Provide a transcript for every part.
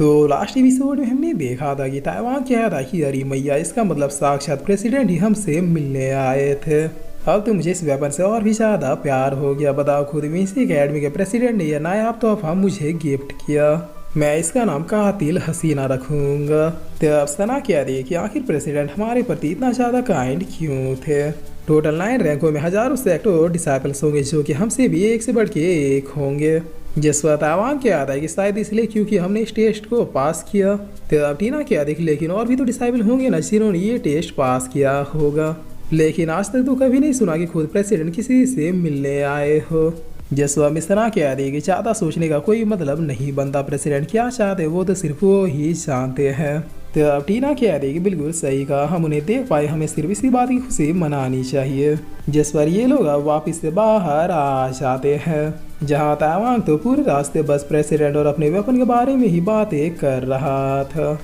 तो last episode में हमने देखा था कि ताइवान कह रहा कि अरे मैया इसका मतलब साक्षात प्रेसिडेंट ही हमसे मिलने आए थे। अब तो मुझे इस वेपन से और भी ज़्यादा प्यार हो गया। बताओ खुद में इसी अकेडमी के प्रेसिडेंट ने यह नायाब तोहफा मुझे गिफ्ट किया। मैं इसका नाम कातिल हसीना रखूंगा। तो अब सना कह रही है कि आखिर प्रेसिडेंट हमारे प्रति इतना ज़्यादा काइंड क्यों थे। टोटल 9 रैंकों में हजारों सेक्टर डिसाइपल्स होंगे जो कि हमसे भी एक से बढ़ के एक होंगे। जिस वक्त आवाम क्या आता है कि शायद इसलिए क्योंकि हमने इस टेस्ट को पास किया। तो अब टीना क्या देख, लेकिन और भी तो डिसाइबल होंगे ना जिन्होंने ये टेस्ट पास किया होगा। लेकिन आज तक तो कभी नहीं सुना कि खुद प्रेसिडेंट किसी से मिलने आए हो। जिस वक्त इस तरह कह रही है कि ज़्यादा सोचने का कोई मतलब नहीं बनता, प्रेसिडेंट क्या चाहते वो तो सिर्फ वो ही जानते हैं। तो अब टीना कह रही है कि बिल्कुल सही कहा, हम उन्हें देख पाए, हमें सिर्फ इसी बात की खुशी मनानी चाहिए। जिस पर ये लोग अब वापिस से बाहर आ जाते हैं, जहाँ ताइवान तो पूरे रास्ते बस प्रेसिडेंट और अपने वेपन के बारे में ही बातें कर रहा था।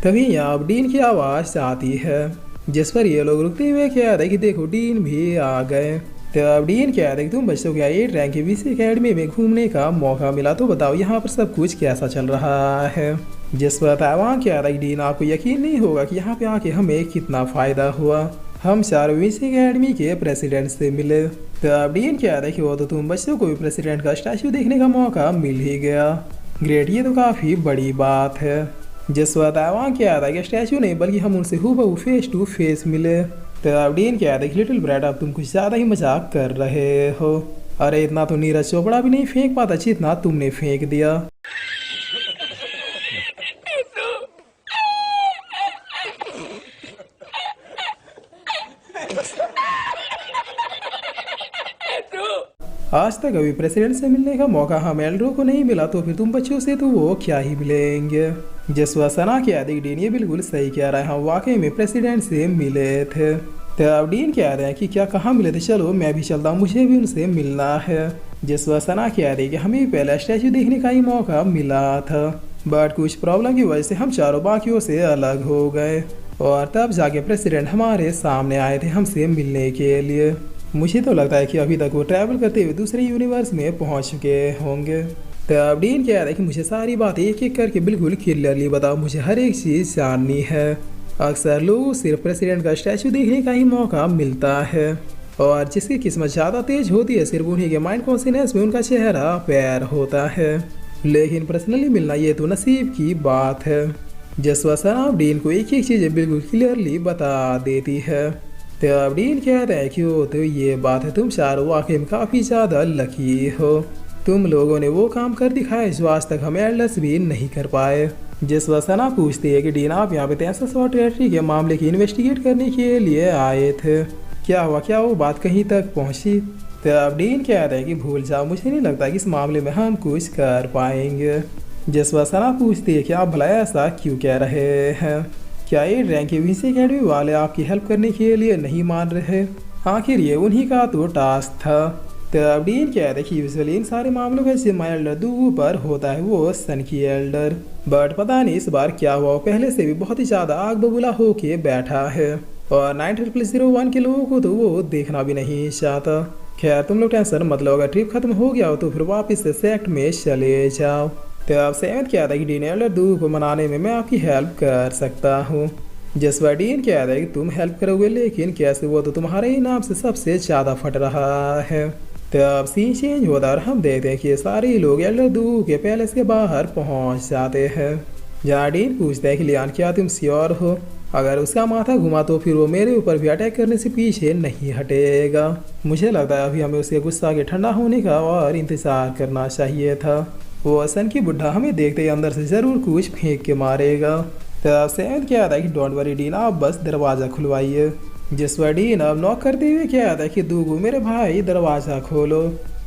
तभी यहाँ अब डीन की आवाज़ आती है, जिस पर ये लोग रुकते हुए कह रहे कि देखो डीन भी आ गए। तो अब डीन कह रहे कि तुम बच्चों को 8 रैंक की बीसी अकेडमी में घूमने का मौका मिला, तो बताओ यहाँ पर सब कुछ कैसा चल रहा है। जिस पर ताइवान कह रहा है डीन आपको यकीन नहीं होगा कि यहाँ पे आके हमें कितना फ़ायदा हुआ। हम 4 बीसी अकेडमी के प्रेसिडेंट से मिले। तो अब डीन कह रहा है कि वो तो तुम बच्चों को भी प्रेसिडेंट का स्टैचू देखने का मौका मिल ही गया। ग्रेट, ये तो काफ़ी बड़ी बात है। जिस वक्त ताइवान कह रहा है कि स्टैचू नहीं बल्कि हम उनसे हूबहू फेस टू फेस मिले। तो अब डीन कह रहा है कि लिटिल ब्रैड अब तुम कुछ ज़्यादा ही मजाक कर रहे हो। अरे इतना तो नीरज चोपड़ा भी नहीं फेंक पाता जितना तुमने फेंक दिया। आज तक अभी प्रेसिडेंट से मिलने का मौका हम एल्ड्रो को नहीं मिला, तो फिर तुम बच्चों से तो वो क्या ही मिलेंगे। जिस वसना के अधिक डीन ये बिल्कुल सही कह रहा है, हम वाकई में प्रेसिडेंट से मिले थे। तो अब डीन कह रहे हैं कि क्या कहाँ मिले थे, चलो मैं भी चलता हूँ, मुझे भी उनसे मिलना है। जिस वसना कह रही है कि हमें पहला स्टैचू देखने का ही मौका मिला था, बट कुछ प्रॉब्लम की वजह से हम चारों बाकियों से अलग हो गए और तब जाके प्रेसिडेंट हमारे सामने आए थे हमसे मिलने के लिए। मुझे तो लगता है कि अभी तक वो ट्रैवल करते हुए दूसरे यूनिवर्स में पहुंच चुके होंगे। तो अब डीन कह रहा है कि मुझे सारी बातें एक एक करके बिल्कुल क्लियरली बताओ, मुझे हर एक चीज़ जाननी है। अक्सर लोगों सिर्फ प्रेसिडेंट का स्टैचू देखने का ही मौका मिलता है और जिसकी किस्मत ज़्यादा तेज होती है सिर्फ उन्हीं के माइंड कॉन्शियसनेस में उनका चेहरा पैर होता है। लेकिन पर्सनली मिलना ये तो नसीब की बात है। जिस वसना डीन को एक एक चीज़ें बिल्कुल क्लियरली बता देती है। तो अब डीन कहते हैं कि वो तो ये बात है, तुम चारों वाकई में काफ़ी ज़्यादा लकी हो। तुम लोगों ने वो काम कर दिखाए जो आज तक हम एल्डर्स भी नहीं कर पाए। जिस वसना पूछती है कि डीन आप यहाँ पे तेंसस और टेरिटरी के मामले की इन्वेस्टिगेट करने के लिए आए थे, क्या हुआ, क्या वो बात कहीं तक पहुँची। तो अब डीन कहते हैं कि भूल जाओ, मुझे नहीं लगता कि इस मामले में हम कुछ कर पाएंगे। जिस वसना पूछती है कि आप भला ऐसा क्यों कह रहे हैं, क्या 8 रैंक के बीसी अकेडमी वाले आपकी हेल्प करने के लिए नहीं मान रहे। आखिर ये उन्हीं का तो टास्क था। तो अब डीन कह रहे कि यूजुअली इन सारे मामलों का जिम्मा एल्डर दूगू पर होता है, वो सन की एल्डर। बट पता नहीं इस बार क्या हुआ, पहले से भी बहुत ही ज़्यादा आग बबूला होके बैठा है और 90001 के लोगों को तो वो देखना भी नहीं चाहता। खैर तुम लोग टेंशन मतलब अगर ट्रिप खत्म हो गया हो तो फिर वापस से सेक्ट में चले जाओ। तो अब सेवन क्या था कि डीन एल्डर दूगू को मनाने में मैं आपकी हेल्प कर सकता हूँ। जिस बार डीन कह रहा है कि तुम हेल्प करोगे, लेकिन कैसे, वो तो तुम्हारे ही नाम से सबसे ज़्यादा फट रहा है। तो अब सीन चेंज होता और हम देखते हैं कि सारे लोग एल्डर दूगू के पैलेस के बाहर पहुंच जाते हैं, जहाँ डीन पूछता है कि लियान क्या तुम श्योर हो। अगर उसका माथा घुमा तो फिर वो मेरे ऊपर भी अटैक करने से पीछे नहीं हटेगा। मुझे लगता है अभी हमें उसके गुस्सा के ठंडा होने का और इंतज़ार करना चाहिए था। वो असन की बुढ़ा हमें देखते ही अंदर से ज़रूर कुछ फेंक के मारेगा। तो अब सेवन क्या आता है कि डोंट वरी डीन, आप बस दरवाज़ा खुलवाइए। जिस पर डीन अब नॉक करते हुए क्या आता है कि दूगू मेरे भाई दरवाज़ा खोलो।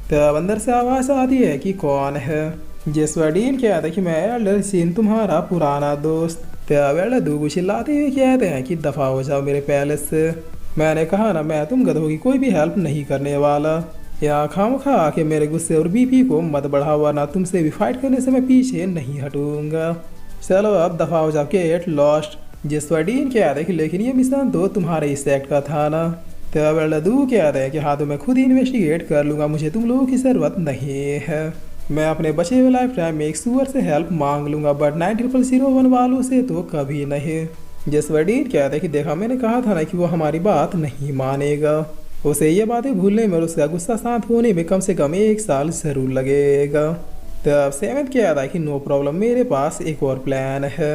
तो अब अंदर से आवाज़ आती है कि कौन है। जिस पर डीन क्या आता है कि मैं एल्डर सीन तुम्हारा पुराना दोस्त। तो अब एल्डर दूगू चिल्लाते हुए कहते हैं कि दफ़ा हो जाओ मेरे पैलेस से। मैंने कहा ना, मैं तुम गधों की कोई भी हेल्प नहीं करने वाला। यहाँ खामखा आके मेरे गुस्से और बीपी को मत बढ़ाओ, वरना तुमसे भी फाइट करने से मैं पीछे नहीं हटूंगा। चलो अब दफ़ा हो जाओ, गेट लॉस्ट। जिस पर डीन कह रहे कि लेकिन ये मिशन तो तुम्हारे इस सेक्ट का था ना। तो अब लड्डू कह रहे हैं कि हाँ तो मैं खुद ही इन्वेस्टिगेट कर लूँगा, मुझे तुम लोगों की ज़रूरत नहीं है। मैं अपने बचे हुए लाइफ टाइम में एक सुअर से हेल्प मांग लूंगा, बट 9001 वालों से तो कभी नहीं। जसवर्डीन कहता है कि देखा, मैंने कहा था ना कि वो हमारी बात नहीं मानेगा। उसे ये बातें भूलने में और उसका गुस्सा शांत होने में कम से कम 1 साल जरूर लगेगा। तब सेवेंथ कहता है कि नो प्रॉब्लम, मेरे पास एक और प्लान है।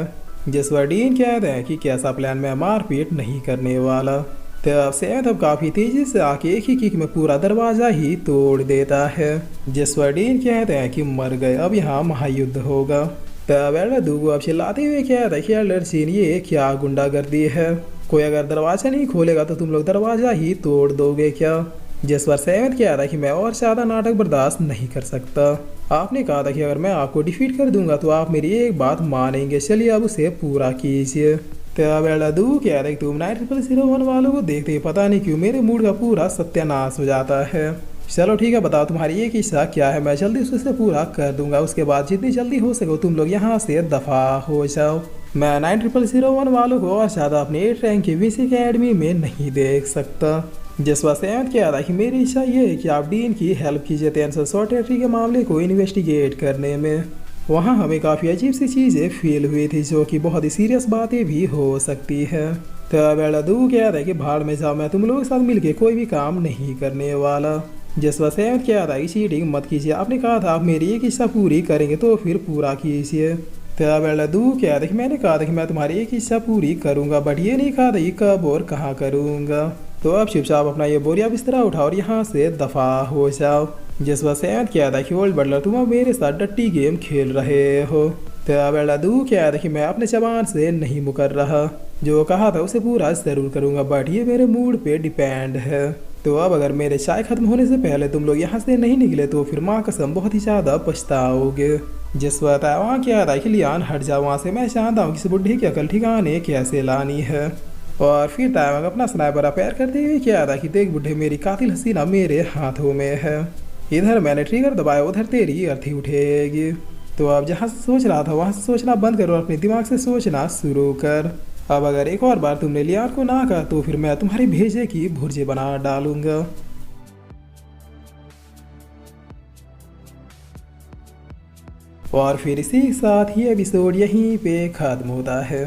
जसवर्डीन कहता है कि कैसा प्लान, मैं मारपीट नहीं करने वाला। तब सेवेंथ अब काफ़ी तेजी से आके एक ही किक में पूरा दरवाज़ा ही तोड़ देता है। जसवर्डीन कहते हैं कि मर गए, अब यहाँ महायुद्ध होगा। तब एल्डर दूगो अब चिल्लाते हुए कहता है कि एल्डर सीन, ये क्या गुंडागर्दी है, कोई अगर दरवाज़ा नहीं खोलेगा तो तुम लोग दरवाज़ा ही तोड़ दोगे क्या। जिस पर सेवेंथ कह रहा है कि मैं और ज़्यादा नाटक बर्दाश्त नहीं कर सकता। आपने कहा था कि अगर मैं आपको डिफीट कर दूंगा तो आप मेरी एक बात मानेंगे, चलिए अब उसे पूरा कीजिए। तब एल्डू कह रहा है कि तुम 9001 वालों को देखते ही पता नहीं क्यों मेरे मूड का पूरा सत्यानाश हो जाता है। चलो ठीक है, बताओ तुम्हारी एक इच्छा क्या है, मैं जल्दी से उसे पूरा कर दूंगा। उसके बाद जितनी जल्दी हो सके तुम लोग यहाँ से दफा हो जाओ। मैं 9001 वालों को और ज़्यादा अपने 8 रैंक की विस एकेडमी में नहीं देख सकता। जिस वजह से कह रहा है कि मेरी इच्छा ये है कि आप डीन की हेल्प कीजिए टेंसल सॉर्टेटरी के मामले को इन्वेस्टिगेट करने में। वहाँ हमें काफ़ी अजीब सी चीज़ें फील हुई थी जो कि बहुत ही सीरियस बातें भी हो सकती है। तब एल्डू कह रहा है कि भाड़ में जाओ, मैं तुम लोगों के साथ मिलके कोई भी काम नहीं करने वाला। जिस वजह से कह रहा है कि चीटिंग मत कीजिए, आपने कहा था आप मेरी एक इच्छा पूरी करेंगे तो फिर पूरा कीजिए। तब एल्डू कह रहा है कि मैंने कहा था कि मैं तुम्हारी एक इच्छा पूरी करूँगा, बट ये नहीं कहा था कि कब और कहाँ करूँगा। तो अब चुपचाप अपना ये बोरिया बिस्तरा उठाओ और यहाँ से दफा हो जाओ। जिस वजह से क्या था कि ओल्ड बटलर तुम अब मेरे साथ डट्टी गेम खेल रहे हो। तब एल्डू क्या था कि मैं अपने जबान से नहीं मुकर रहा, जो कहा था उसे पूरा जरूर करूँगा, बट ये मेरे मूड पे डिपेंड है। तो अब अगर मेरे चाय खत्म होने से पहले तुम लोग यहाँ से नहीं निकले तो फिर माँ कसम बहुत ही ज़्यादा पछताओगे। जिस वक्त वहाँ क्या था कि लियान हट जाओ वहाँ से, मैं चाहता हूँ किसी बुढ़ी की अकल ठिकाने कैसे लानी है। और फिर टाइम अपना स्नाइपर अपेयर करते हुए क्या था कि देख बुढ़े, मेरी कातिल हसीना मेरे हाथों में है। इधर मैंने ट्रिगर दबाया, उधर तेरी अर्थी उठेगी। तो अब जहाँ से सोच रहा था वहाँ से सोचना बंद करो और अपने दिमाग से सोचना शुरू कर। अब अगर एक और बार तुमने लियान को ना कहा तो फिर मैं तुम्हारे भेजे की भुर्जी बना डालूंगा। और फिर इसी के साथ ये एपिसोड यहीं पे ख़त्म होता है।